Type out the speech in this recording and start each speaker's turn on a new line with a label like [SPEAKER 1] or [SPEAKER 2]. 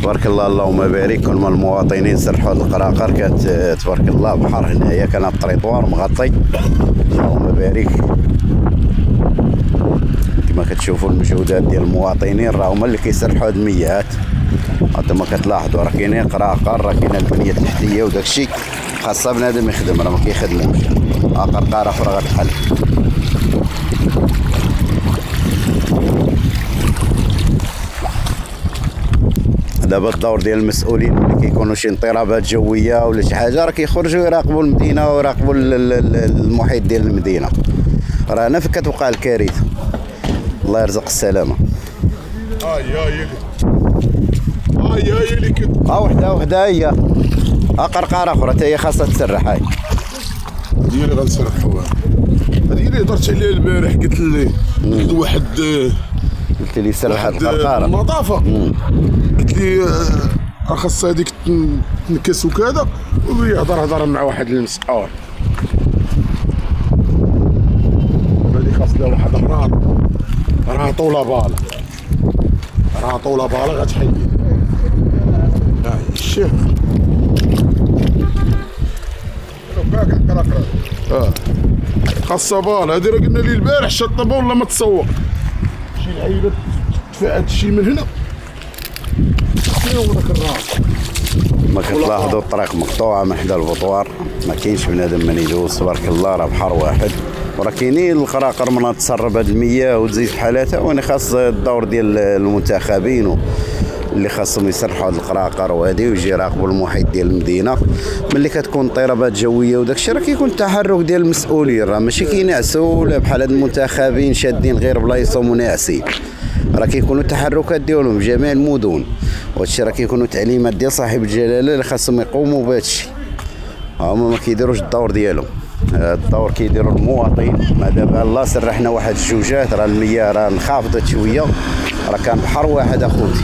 [SPEAKER 1] تبارك الله اللهم بارك. كل ما المواطنين سرحوا هاد القراقر كانت تبارك الله بحر هنايا، كان الطريطوار مغطي اللهم بارك. كما كتشوفوا المجهودات ديال المواطنين راه هما اللي كيسرحوا هاد المياه. هانتوما كتلاحظوا راه كاينين قراقر، راه كاينه البنيه التحتيه وداكشي خاصها بنادم يخدم، راه ما كيخدموش. قرقاره اخرى غتحل. دابا الدور ديال المسؤولين ملي كيكونوا شي انضرابات جويه ولا شي حاجه راه كيخرجوا يراقبوا المدينه ويراقبوا المحيط ديال المدينه. راه هنا فين كتوقع الكارثه. الله يرزق السلامه.
[SPEAKER 2] هي اللي كنت
[SPEAKER 1] وحده هي قرقاره اخرى حتى هي خاصها تسرح. هاي
[SPEAKER 2] هي اللي غنسرحوها. هذه اللي هضرت عليها البارح، قلت لي واحد
[SPEAKER 1] قلت لي سرح هاد القرقاره
[SPEAKER 2] النظافه، قلت لي خاص هذيك تنكس وكذا، ويهضر مع واحد المسؤول. هذه خاص لها واحد راه طوله باله، غتحيد. هاي الشيخ خاصها باله. هذه راه قلنا لي البارح شطبه ولا ما تسوق. شي لعيبه تفعت شي من هنا وداك الراس.
[SPEAKER 1] ما كتلاحظوا الطريق مقطوعه من حدا البطوار، ما كاينش بنادم من يدوز. تبارك الله راه بحر واحد، وراه كاينين القراقر من تسرب هاد المياه وتزيد في حالاتها. وانا خاص الدور ديال المنتخبين اللي خاصهم يسرحوا هاد القراقر وهادي ويجي يراقبوا المحيط ديال المدينه. ملي كتكون اضطرابات جويه وداكشي راه كيكون التحرك ديال المسؤولين، راه ماشي كينعسوا ولا بحال هاد المنتخبين شادين غير بلايصهم وناعسين. راه كيكونوا التحركات ديالهم في جميع المدن، وهادشي راه كيكونوا تعليمات ديال صاحب الجلاله اللي خاصهم يقوموا بهادشي. هما ما كيديروش الدور ديالهم، الدور كيديروا المواطن. ما دابا الله سرحنا واحد الجوجات، راه المياه راه انخفضت شويه، راه كان بحر واحد اخوتي.